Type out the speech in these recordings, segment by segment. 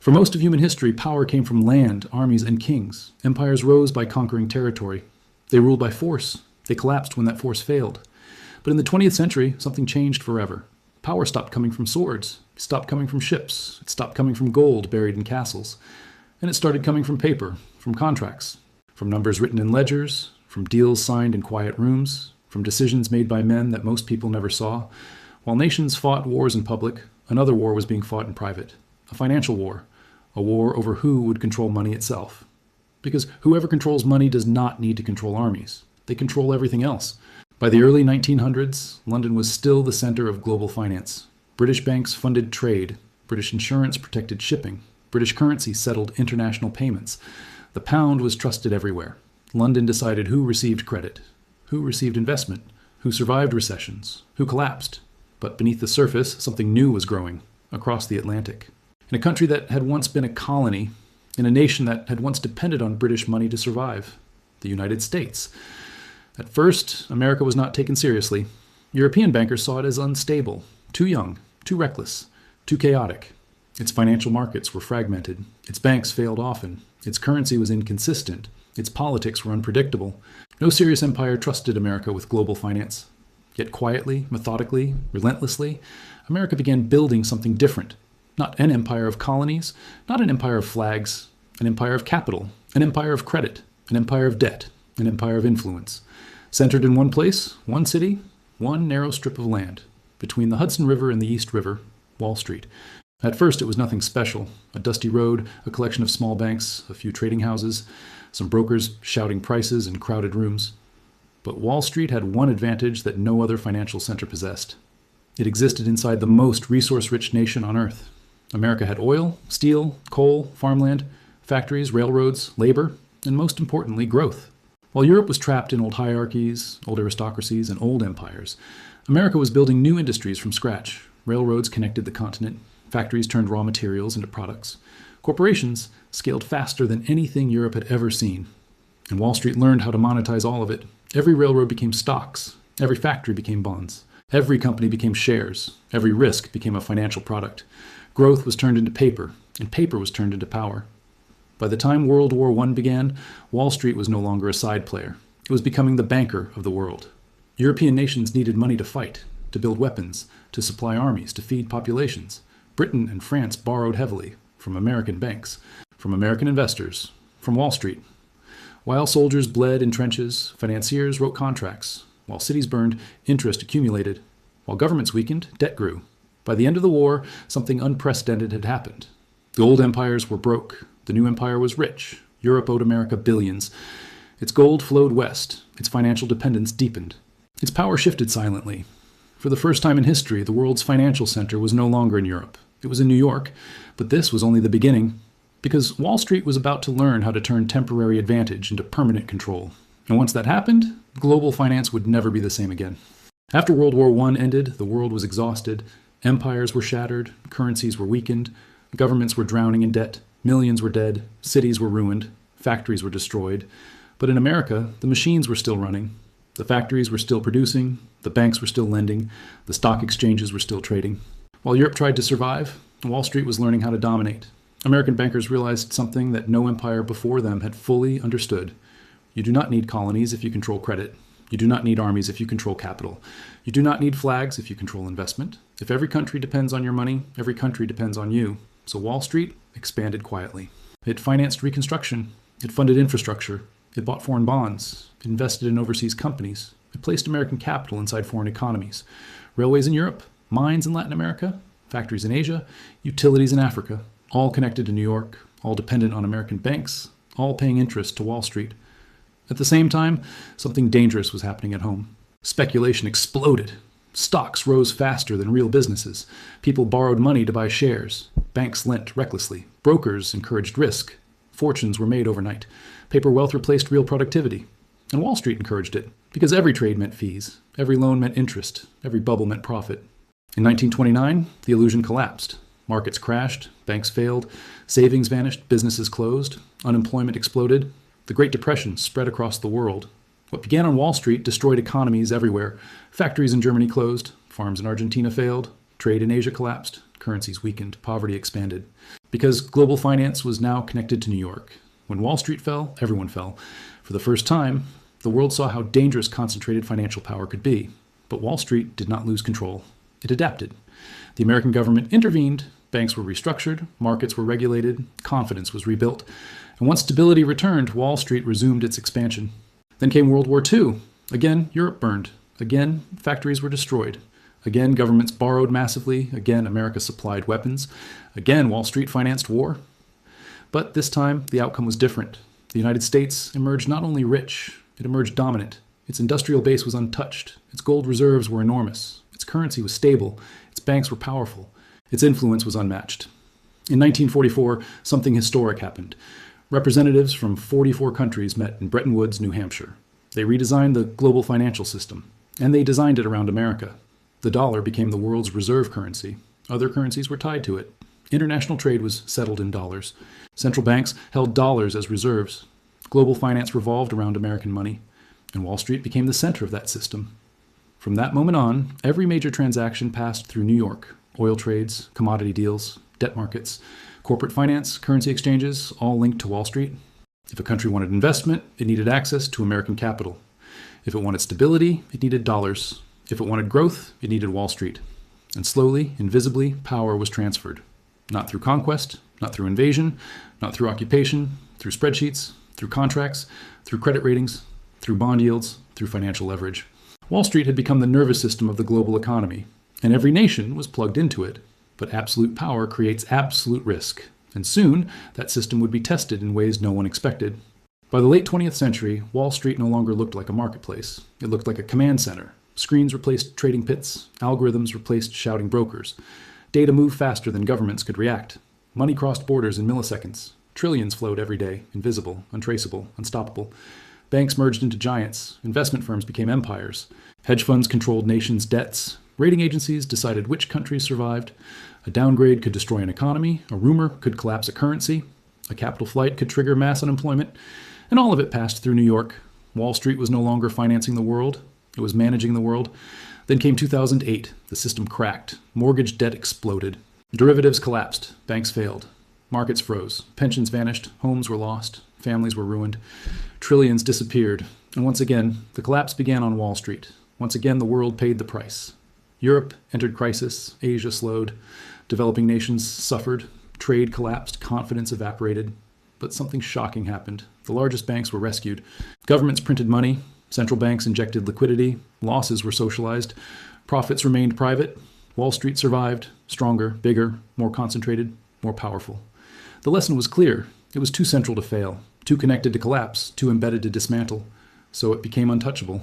For most of human history, power came from land, armies, and kings. Empires rose by conquering territory. They ruled by force. They collapsed when that force failed. But in the 20th century, something changed forever. Power stopped coming from swords. It stopped coming from ships. It stopped coming from gold buried in castles. And it started coming from paper, from contracts, from numbers written in ledgers, from deals signed in quiet rooms, from decisions made by men that most people never saw. While nations fought wars in public, another war was being fought in private. A financial war. A war over who would control money itself. Because whoever controls money does not need to control armies. They control everything else. By the early 1900s, London was still the center of global finance. British banks funded trade. British insurance protected shipping. British currency settled international payments. The pound was trusted everywhere. London decided who received credit, who received investment, who survived recessions, who collapsed. But beneath the surface, something new was growing across the Atlantic. In a country that had once been a colony, in a nation that had once depended on British money to survive, the United States. At first, America was not taken seriously. European bankers saw it as unstable, too young, too reckless, too chaotic. Its financial markets were fragmented. Its banks failed often. Its currency was inconsistent. Its politics were unpredictable. No serious empire trusted America with global finance. Yet quietly, methodically, relentlessly, America began building something different. Not an empire of colonies, not an empire of flags, an empire of capital, an empire of credit, an empire of debt, an empire of influence. Centered in one place, one city, one narrow strip of land, between the Hudson River and the East River, Wall Street. At first it was nothing special, a dusty road, a collection of small banks, a few trading houses, some brokers shouting prices in crowded rooms. But Wall Street had one advantage that no other financial center possessed. It existed inside the most resource-rich nation on earth. America had oil, steel, coal, farmland, factories, railroads, labor, and most importantly, growth. While Europe was trapped in old hierarchies, old aristocracies, and old empires, America was building new industries from scratch. Railroads connected the continent. Factories turned raw materials into products. Corporations scaled faster than anything Europe had ever seen. And Wall Street learned how to monetize all of it. Every railroad became stocks. Every factory became bonds. Every company became shares. Every risk became a financial product. Growth was turned into paper, and paper was turned into power. By the time World War I began, Wall Street was no longer a side player. It was becoming the banker of the world. European nations needed money to fight, to build weapons, to supply armies, to feed populations. Britain and France borrowed heavily from American banks, from American investors, from Wall Street. While soldiers bled in trenches, financiers wrote contracts. While cities burned, interest accumulated. While governments weakened, debt grew. By the end of the war, something unprecedented had happened. The old empires were broke. The new empire was rich. Europe owed America billions. Its gold flowed west. Its financial dependence deepened. Its power shifted silently. For the first time in history, the world's financial center was no longer in Europe. It was in New York, but this was only the beginning, because Wall Street was about to learn how to turn temporary advantage into permanent control. And once that happened, global finance would never be the same again. After World War I ended, the world was exhausted. Empires were shattered, currencies were weakened, governments were drowning in debt, millions were dead, cities were ruined, factories were destroyed. But in America, the machines were still running. The factories were still producing, the banks were still lending, the stock exchanges were still trading. While Europe tried to survive, Wall Street was learning how to dominate. American bankers realized something that no empire before them had fully understood. You do not need colonies if you control credit. You do not need armies if you control capital. You do not need flags if you control investment. If every country depends on your money, every country depends on you. So Wall Street expanded quietly. It financed reconstruction. It funded infrastructure. It bought foreign bonds. It invested in overseas companies. It placed American capital inside foreign economies. Railways in Europe, mines in Latin America, factories in Asia, utilities in Africa, all connected to New York, all dependent on American banks, all paying interest to Wall Street. At the same time, something dangerous was happening at home. Speculation exploded. Stocks rose faster than real businesses. People borrowed money to buy shares. Banks lent recklessly. Brokers encouraged risk. Fortunes were made overnight. Paper wealth replaced real productivity. And Wall Street encouraged it, because every trade meant fees. Every loan meant interest. Every bubble meant profit. In 1929, the illusion collapsed. Markets crashed. Banks failed. Savings vanished. Businesses closed. Unemployment exploded. The Great Depression spread across the world. What began on Wall Street destroyed economies everywhere. Factories in Germany closed. Farms in Argentina failed. Trade in Asia collapsed. currencies weakened, poverty expanded. Because global finance was now connected to New York. When Wall Street fell, everyone fell. For the first time, the world saw how dangerous concentrated financial power could be. But Wall Street did not lose control. It adapted. The American government intervened, banks were restructured, markets were regulated, confidence was rebuilt. And once stability returned, Wall Street resumed its expansion. Then came World War II. Again, Europe burned. Again, factories were destroyed. Again, governments borrowed massively. Again, America supplied weapons. Again, Wall Street financed war. But this time, the outcome was different. The United States emerged not only rich, it emerged dominant. Its industrial base was untouched. Its gold reserves were enormous. Its currency was stable. Its banks were powerful. Its influence was unmatched. In 1944, something historic happened. Representatives from 44 countries met in Bretton Woods, New Hampshire. They redesigned the global financial system, and they designed it around America. The dollar became the world's reserve currency. Other currencies were tied to it. International trade was settled in dollars. Central banks held dollars as reserves. Global finance revolved around American money, and Wall Street became the center of that system. From that moment on, every major transaction passed through New York. Oil trades, commodity deals, debt markets, corporate finance, currency exchanges, all linked to Wall Street. If a country wanted investment, it needed access to American capital. If it wanted stability, it needed dollars. If it wanted growth, it needed Wall Street. And slowly, invisibly, power was transferred. Not through conquest, not through invasion, not through occupation, through spreadsheets, through contracts, through credit ratings, through bond yields, through financial leverage. Wall Street had become the nervous system of the global economy, and every nation was plugged into it. But absolute power creates absolute risk, and soon that system would be tested in ways no one expected. By the late 20th century, Wall Street no longer looked like a marketplace. It looked like a command center. Screens replaced trading pits. Algorithms replaced shouting brokers. Data moved faster than governments could react. Money crossed borders in milliseconds. Trillions flowed every day, invisible, untraceable, unstoppable. Banks merged into giants. Investment firms became empires. Hedge funds controlled nations' debts. Rating agencies decided which countries survived. A downgrade could destroy an economy. A rumor could collapse a currency. A capital flight could trigger mass unemployment. And all of it passed through New York. Wall Street was no longer financing the world. It was managing the world. Then came 2008. The system cracked. Mortgage debt exploded. Derivatives collapsed. Banks failed. Markets froze. Pensions vanished. Homes were lost. Families were ruined. Trillions disappeared. And once again, the collapse began on Wall Street. Once again, the world paid the price. Europe entered crisis. Asia slowed. Developing nations suffered. Trade collapsed. Confidence evaporated. But something shocking happened. The largest banks were rescued. Governments printed money. Central banks injected liquidity. Losses were socialized. Profits remained private. Wall Street survived. Stronger, bigger, more concentrated, more powerful. The lesson was clear. It was too central to fail, too connected to collapse, too embedded to dismantle. So it became untouchable.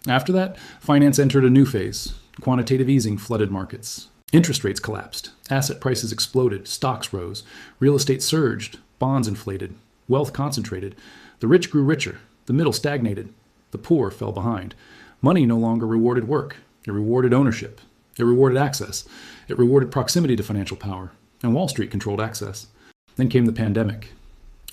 After that, finance entered a new phase. Quantitative easing flooded markets. Interest rates collapsed. Asset prices exploded. Stocks rose. Real estate surged. Bonds inflated. Wealth concentrated. The rich grew richer. The middle stagnated. The poor fell behind. Money no longer rewarded work. It rewarded ownership. It rewarded access. It rewarded proximity to financial power. And Wall Street controlled access. Then came the pandemic.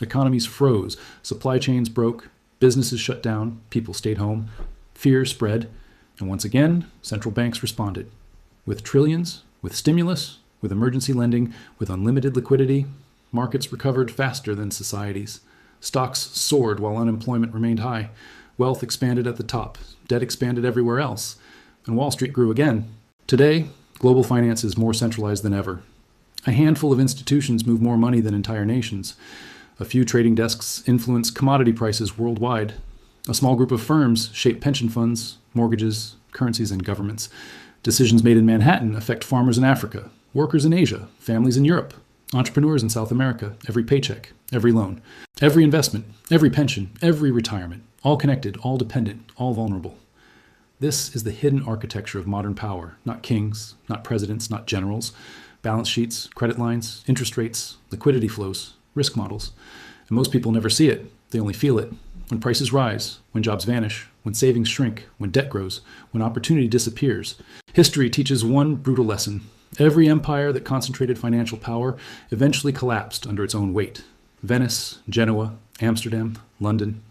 Economies froze. Supply chains broke. Businesses shut down. People stayed home. Fear spread. And once again, central banks responded. With trillions, with stimulus, with emergency lending, with unlimited liquidity, markets recovered faster than societies. Stocks soared while unemployment remained high. Wealth expanded at the top. Debt expanded everywhere else. And Wall Street grew again. Today, global finance is more centralized than ever. A handful of institutions move more money than entire nations. A few trading desks influence commodity prices worldwide. A small group of firms shape pension funds, mortgages, currencies, and governments. Decisions made in Manhattan affect farmers in Africa, workers in Asia, families in Europe, entrepreneurs in South America, every paycheck, every loan, every investment, every pension, every retirement, all connected, all dependent, all vulnerable. This is the hidden architecture of modern power, not kings, not presidents, not generals, balance sheets, credit lines, interest rates, liquidity flows, risk models. And most people never see it. They only feel it. When prices rise, when jobs vanish, when savings shrink, when debt grows, when opportunity disappears. History teaches one brutal lesson. Every empire that concentrated financial power eventually collapsed under its own weight. Venice, Genoa, Amsterdam, London.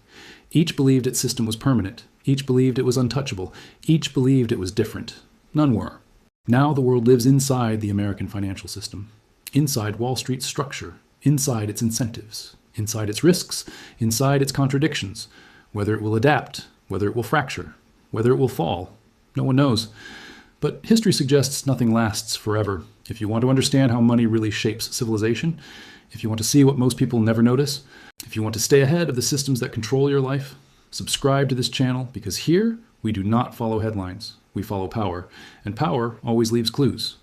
Each believed its system was permanent. Each believed it was untouchable. Each believed it was different. None were. Now the world lives inside the American financial system, inside Wall Street's structure, inside its incentives, inside its risks, inside its contradictions. Whether it will adapt, whether it will fracture, whether it will fall, no one knows. But history suggests nothing lasts forever. If you want to understand how money really shapes civilization, if you want to see what most people never notice, if you want to stay ahead of the systems that control your life, subscribe to this channel, because here we do not follow headlines. We follow power, and power always leaves clues.